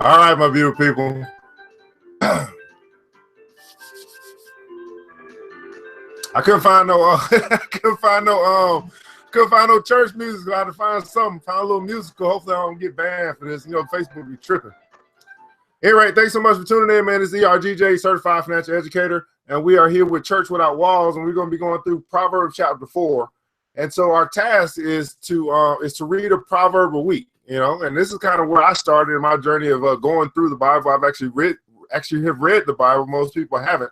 All right, my beautiful people. I couldn't find no couldn't find no church music. I had to find something, find a little musical. Hopefully I don't get banned for this. You know, Facebook be tripping. Anyway, thanks so much for tuning in, man. It's ERGJ, Certified Financial Educator, and we are here with Church Without Walls, and we're going to be going through Proverbs chapter 4. And so our task is to read a proverb a week, you know, and this is kind of where I started in my journey of going through the Bible. I've actually have read the Bible. Most people haven't.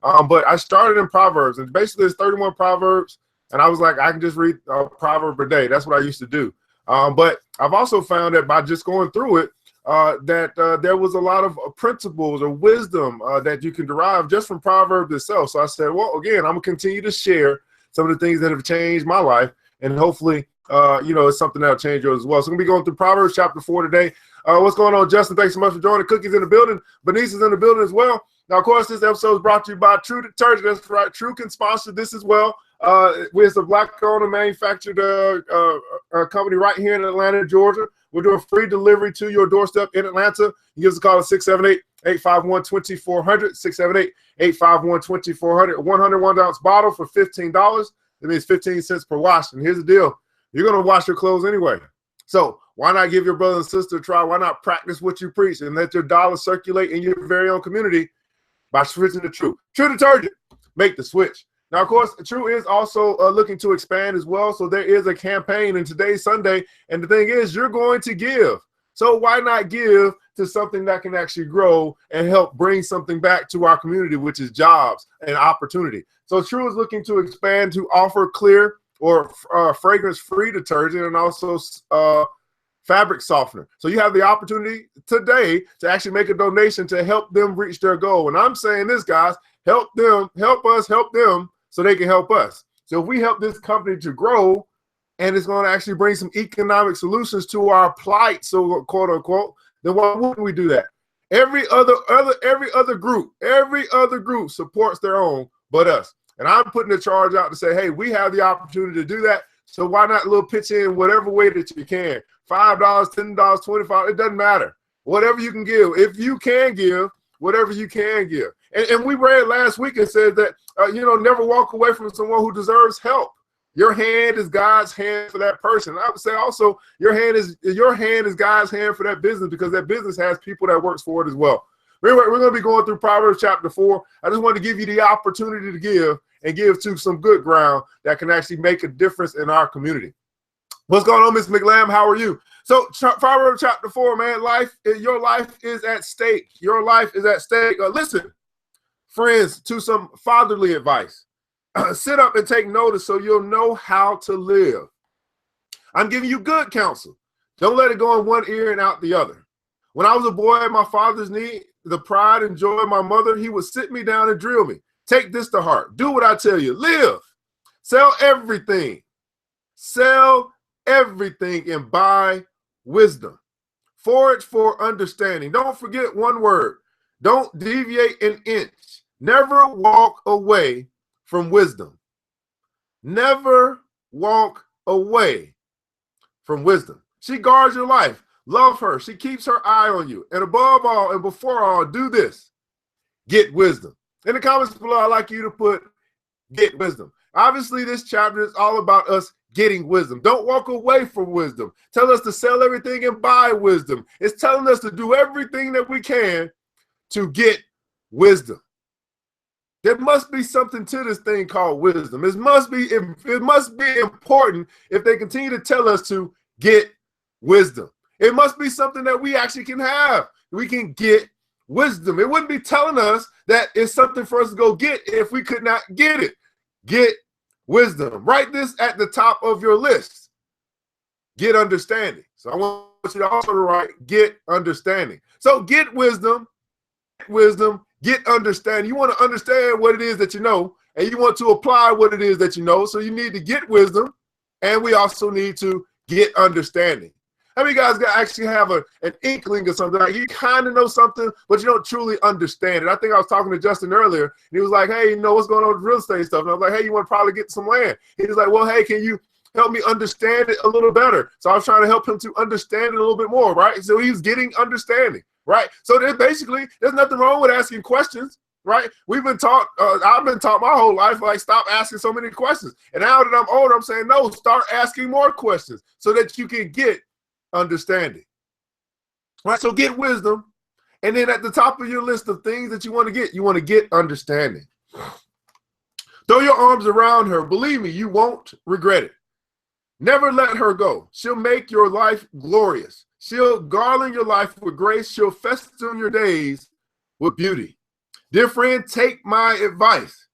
But I started in Proverbs, and basically it's 31 Proverbs, and I was like, I can just read a proverb a day. That's what I used to do. But I've also found that by just going through it, that there was a lot of principles or wisdom that you can derive just from Proverbs itself. So I said, well, again, I'm going to continue to share some of the things that have changed my life, and hopefully, you know, it's something that'll change yours as well. So I'm going to be going through Proverbs chapter 4 today. What's going on, Justin? Thanks so much for joining. Cookie's in the building. Bernice is in the building as well. Now, of course, this episode is brought to you by True Detergent. That's right. True can sponsor this as well. We're a black-owned and manufactured company right here in Atlanta, Georgia. We're doing free delivery to your doorstep in Atlanta. You give us a call at 678-851-2400, 678-851-2400. A 101-ounce bottle for $15. That means 15 cents per wash. And here's the deal. You're going to wash your clothes anyway. So why not give your brother and sister a try? Why not practice what you preach and let your dollar circulate in your very own community by switching to True? True Detergent. Make the switch. Now, of course, True is also looking to expand as well. So there is a campaign, and today's Sunday. And the thing is, you're going to give. So why not give to something that can actually grow and help bring something back to our community, which is jobs and opportunity. So True is looking to expand to offer clear or fragrance-free detergent and also fabric softener. So you have the opportunity today to actually make a donation to help them reach their goal. And I'm saying this, guys, help them, help us, help them so they can help us. So if we help this company to grow, and it's going to actually bring some economic solutions to our plight, so quote unquote, then why wouldn't we do that? Every other group supports their own but us. And I'm putting the charge out to say, hey, we have the opportunity to do that. So why not a little pitch in whatever way that you can? $5, $10, $25, it doesn't matter. Whatever you can give. If you can give, whatever you can give. And we read last week and said that, you know, never walk away from someone who deserves help. Your hand is God's hand for that person. I would say also your hand is God's hand for that business, because that business has people that works for it as well. Anyway, we're going to be going through Proverbs chapter 4. I just wanted to give you the opportunity to give, and give to some good ground that can actually make a difference in our community. What's going on, Miss McLam? How are you? So Proverbs chapter 4, man, your life is at stake. Your life is at stake. Listen, friends, to some fatherly advice. Sit up and take notice so you'll know how to live. I'm giving you good counsel. Don't let it go in one ear and out the other. When I was a boy at my father's knee, the pride and joy of my mother, he would sit me down and drill me. Take this to heart. Do what I tell you. Live. Sell everything. Sell everything and buy wisdom. Forage for understanding. Don't forget one word. Don't deviate an inch. Never walk away from wisdom. Never walk away from wisdom. She guards your life. Love her. She keeps her eye on you. And above all and before all, do this. Get wisdom. In the comments below, I'd like you to put get wisdom. Obviously, this chapter is all about us getting wisdom. Don't walk away from wisdom. Tell us to sell everything and buy wisdom. It's telling us to do everything that we can to get wisdom. There must be something to this thing called wisdom. It must be important if they continue to tell us to get wisdom. It must be something that we actually can have. We can get wisdom. It wouldn't be telling us that it's something for us to go get if we could not get it. Get wisdom. Write this at the top of your list. Get understanding. So I want you to also write get understanding. So get wisdom, get understanding. You want to understand what it is that you know, and you want to apply what it is that you know. So you need to get wisdom, and we also need to get understanding. How many guys actually have an inkling or something? Like you kind of know something, but you don't truly understand it. I think I was talking to Justin earlier, and he was like, hey, you know, what's going on with real estate stuff? And I was like, hey, you want to probably get some land? He was like, well, hey, can you help me understand it a little better? So I was trying to help him to understand it a little bit more, right? So he was getting understanding. right? So there's nothing wrong with asking questions, right? We've been taught, I've been taught my whole life, like, stop asking so many questions. And now that I'm older, I'm saying, no, start asking more questions so that you can get understanding, right? So get wisdom. And then at the top of your list of things that you want to get understanding. Throw your arms around her. Believe me, you won't regret it. Never let her go. She'll make your life glorious. She'll garland your life with grace. She'll festoon your days with beauty. Dear friend, take my advice.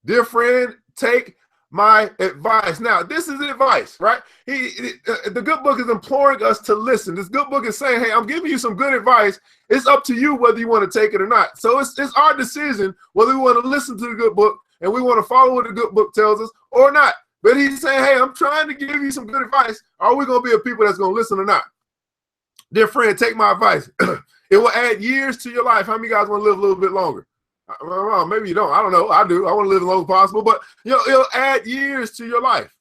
Dear friend, take my advice. Now, this is advice, right? The good book is imploring us to listen. This good book is saying, hey, I'm giving you some good advice. It's up to you whether you want to take it or not. So it's our decision whether we want to listen to the good book and we want to follow what the good book tells us or not. But he's saying, hey, I'm trying to give you some good advice. Are we going to be a people that's going to listen or not? Dear friend, take my advice. It will add years to your life. How many guys want to live a little bit longer? Well, maybe you don't. I don't know. I do. I want to live as long as possible. But it'll add years to your life.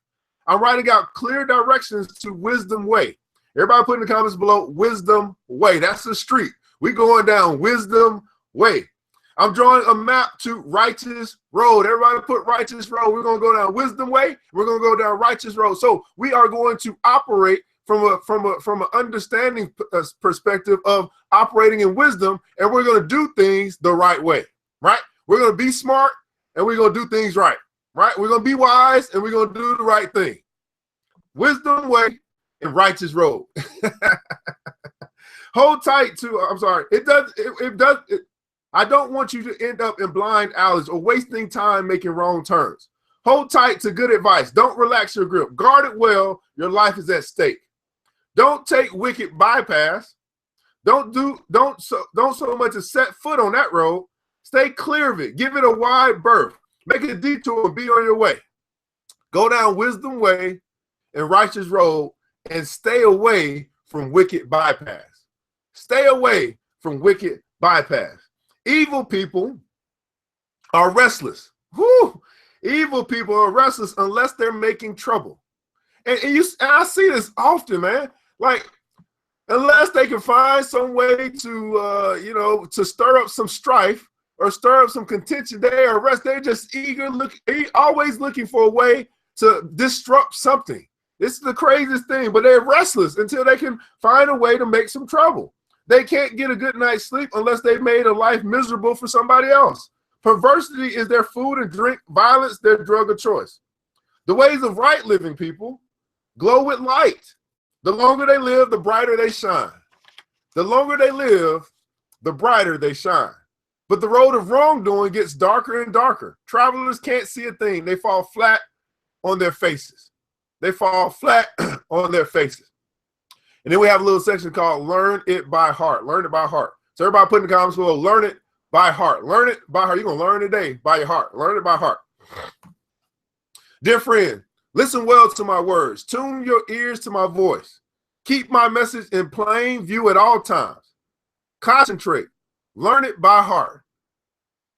I'm writing out clear directions to Wisdom Way. Everybody put in the comments below, Wisdom Way. That's the street. We're going down Wisdom Way. I'm drawing a map to Righteous Road. Everybody put Righteous Road. We're going to go down Wisdom Way. We're going to go down Righteous Road. So we are going to operate from an understanding perspective of operating in wisdom, and we're going to do things the right way, right? We're going to be smart, and we're going to do things right, right? We're going to be wise, and we're going to do the right thing. Wisdom Way and Righteous Road. Hold tight to, I'm sorry, I don't want you to end up in blind alleys or wasting time making wrong turns. Hold tight to good advice. Don't relax your grip. Guard it well. Your life is at stake. Don't take wicked bypass. Don't so much as set foot on that road. Stay clear of it. Give it a wide berth. Make a detour and be on your way. Go down Wisdom Way and Righteous Road and stay away from wicked bypass. Stay away from wicked bypass. Evil people are restless. Whew. Evil people are restless unless they're making trouble. And I see this often, man. Like, unless they can find some way to, to stir up some strife or stir up some contention, they're just always looking for a way to disrupt something. This is the craziest thing, but they're restless until they can find a way to make some trouble. They can't get a good night's sleep unless they've made a life miserable for somebody else. Perversity is their food and drink, violence their drug of choice. The ways of right living people glow with light. The longer they live, the brighter they shine. The longer they live, the brighter they shine. But the road of wrongdoing gets darker and darker. Travelers can't see a thing. They fall flat on their faces. They fall flat on their faces. And then we have a little section called Learn It by Heart. Learn it by heart. So everybody put in the comments below, learn it by heart. Learn it by heart. You're going to learn today by your heart. Learn it by heart. Dear friend, listen well to my words. Tune your ears to my voice. Keep my message in plain view at all times. Concentrate. Learn it by heart.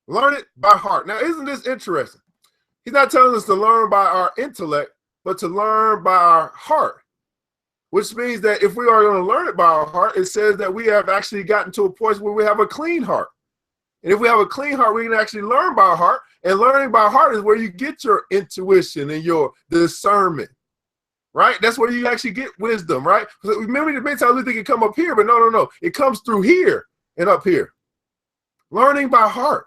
Learn it by heart. Now, isn't this interesting? He's not telling us to learn by our intellect, but to learn by our heart, which means that if we are going to learn it by our heart, it says that we have actually gotten to a point where we have a clean heart. And if we have a clean heart, we can actually learn by our heart. And learning by heart is where you get your intuition and your discernment, right? That's where you actually get wisdom, right? Remember, many times we think it come up here, but no. It comes through here and up here. Learning by heart.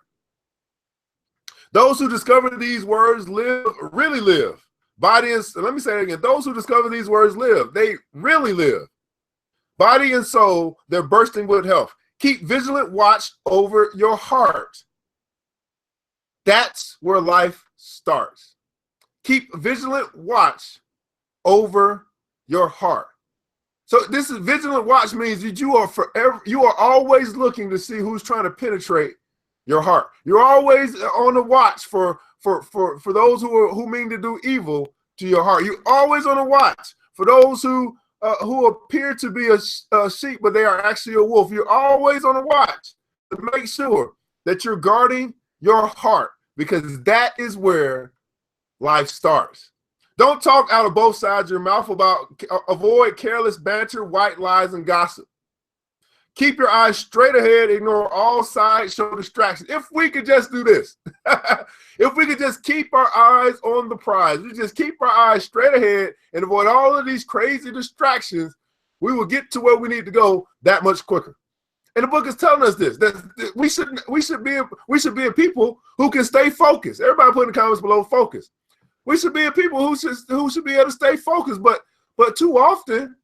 Those who discover these words really live. Body and, let me say it again. Those who discover these words live. They really live. Body and soul, they're bursting with health. Keep vigilant watch over your heart. That's where life starts. Keep vigilant watch over your heart. So this is vigilant watch means that you are always looking to see who's trying to penetrate your heart. You're always on the watch for those who mean to do evil to your heart. You're always on the watch for those who appear to be a sheep, but they are actually a wolf. You're always on the watch to make sure that you're guarding your heart, because that is where life starts. Don't talk out of both sides of your mouth avoid careless banter, white lies, and gossip. Keep your eyes straight ahead, ignore all sideshow distractions. If we could just do this, if we could just keep our eyes on the prize, we just keep our eyes straight ahead and avoid all of these crazy distractions, we will get to where we need to go that much quicker. And the book is telling us this, that we should be a people who can stay focused. Everybody put in the comments below, focus. We should be a people who should be able to stay focused, but too often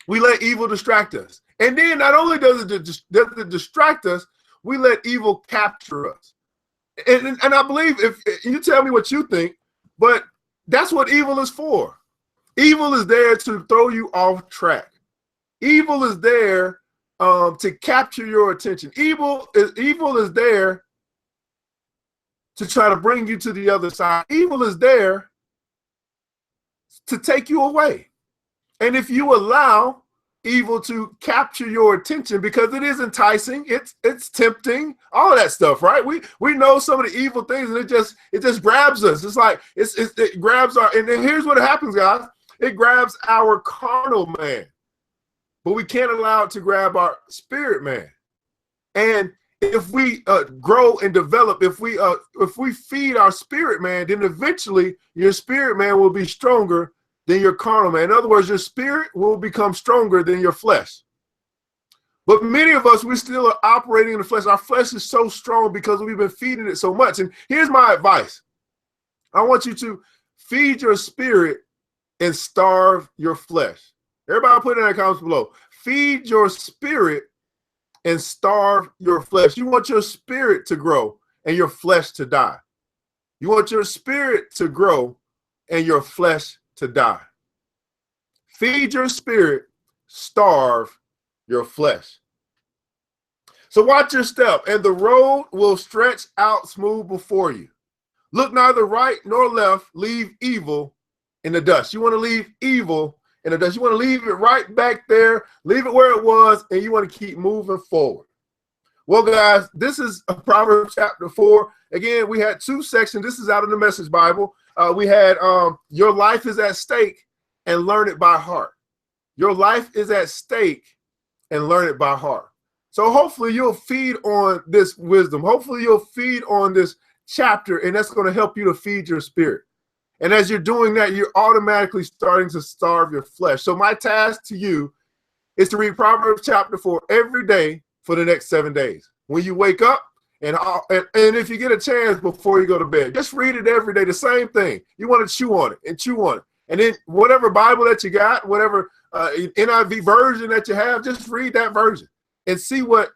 we let evil distract us. And then not only does it distract us, we let evil capture us. And I believe, if you tell me what you think, but that's what evil is for. Evil is there to throw you off track. Evil is there to capture your attention. Evil is there to try to bring you to the other side. Evil is there to take you away. And if you allow evil to capture your attention, because it is enticing, it's tempting, all of that stuff, right? We know some of the evil things, and it just grabs us. It's like it grabs our, and then here's what happens, guys. It grabs our carnal man, but we can't allow it to grab our spirit man. And if we grow and develop, if we feed our spirit man, then eventually your spirit man will be stronger than your carnal man. In other words, your spirit will become stronger than your flesh. But many of us, we still are operating in the flesh. Our flesh is so strong because we've been feeding it so much. And here's my advice. I want you to feed your spirit and starve your flesh. Everybody put it in the comments below. Feed your spirit and starve your flesh. You want your spirit to grow and your flesh to die. You want your spirit to grow and your flesh to die. Feed your spirit, starve your flesh. So watch your step, and the road will stretch out smooth before you. Look neither right nor left, leave evil in the dust. You want to leave evil in the dust. You want to leave it right back there, leave it where it was, and you want to keep moving forward. Well, guys, this is Proverbs chapter 4. Again, we had two sections. This is out of the Message Bible. We had your life is at stake and learn it by heart. Your life is at stake and learn it by heart. So hopefully you'll feed on this wisdom. Hopefully you'll feed on this chapter, and that's going to help you to feed your spirit. And as you're doing that, you're automatically starting to starve your flesh. So my task to you is to read Proverbs chapter 4 every day for the next 7 days. When you wake up, and if you get a chance before you go to bed, just read it every day, the same thing. You want to chew on it and chew on it. And then whatever Bible that you got, whatever NIV version that you have, just read that version and see what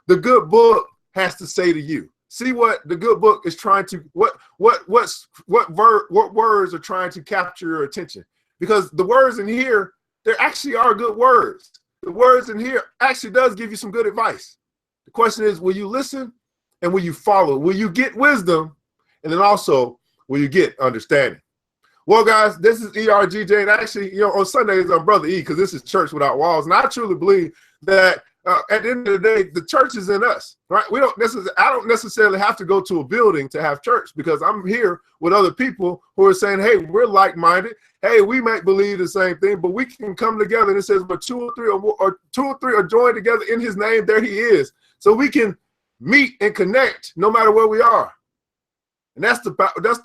the good book has to say to you. See what the good book is trying to, what words are trying to capture your attention. Because the words in here, there actually are good words. The words in here actually does give you some good advice. The question is, will you listen and will you follow? Will you get wisdom? And then also, will you get understanding? Well, guys, this is ERGJ, and actually, on Sundays, I'm Brother E, because this is Church Without Walls. And I truly believe that at the end of the day, the church is in us, right? I don't necessarily have to go to a building to have church, because I'm here with other people who are saying, hey, we're like-minded. Hey, we might believe the same thing, but we can come together. And it says, but two or three are joined together in his name, there he is. So we can meet and connect no matter where we are. And that's the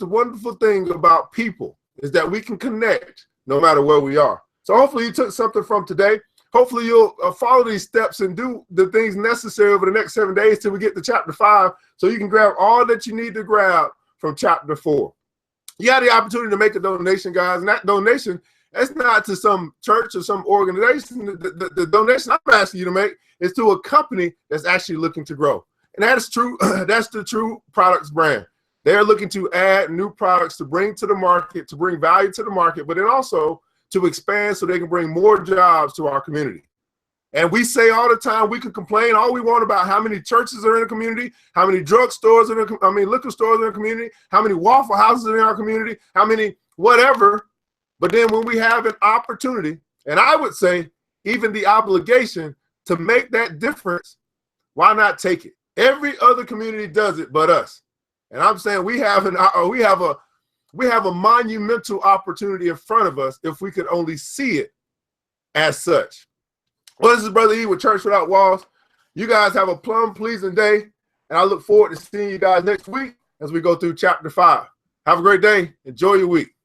wonderful thing about people, is that we can connect no matter where we are. So hopefully you took something from today. Hopefully you'll follow these steps and do the things necessary over the next 7 days till we get to chapter 5, so you can grab all that you need to grab from chapter 4. You have the opportunity to make a donation, guys, and that donation, that's not to some church or some organization. The donation I'm asking you to make is to a company that's actually looking to grow. And that is true. That's the True Products brand. They're looking to add new products to bring to the market, to bring value to the market, but then also to expand so they can bring more jobs to our community. And we say all the time, we can complain all we want about how many churches are in the community, how many drugstores are in liquor stores in the community, how many Waffle Houses are in our community, how many whatever. But then when we have an opportunity, and I would say even the obligation to make that difference, why not take it? Every other community does it but us. And I'm saying we have a monumental opportunity in front of us if we could only see it as such. Well, this is Brother E with Church Without Walls. You guys have a plum pleasing day, and I look forward to seeing you guys next week as we go through chapter 5. Have a great day. Enjoy your week.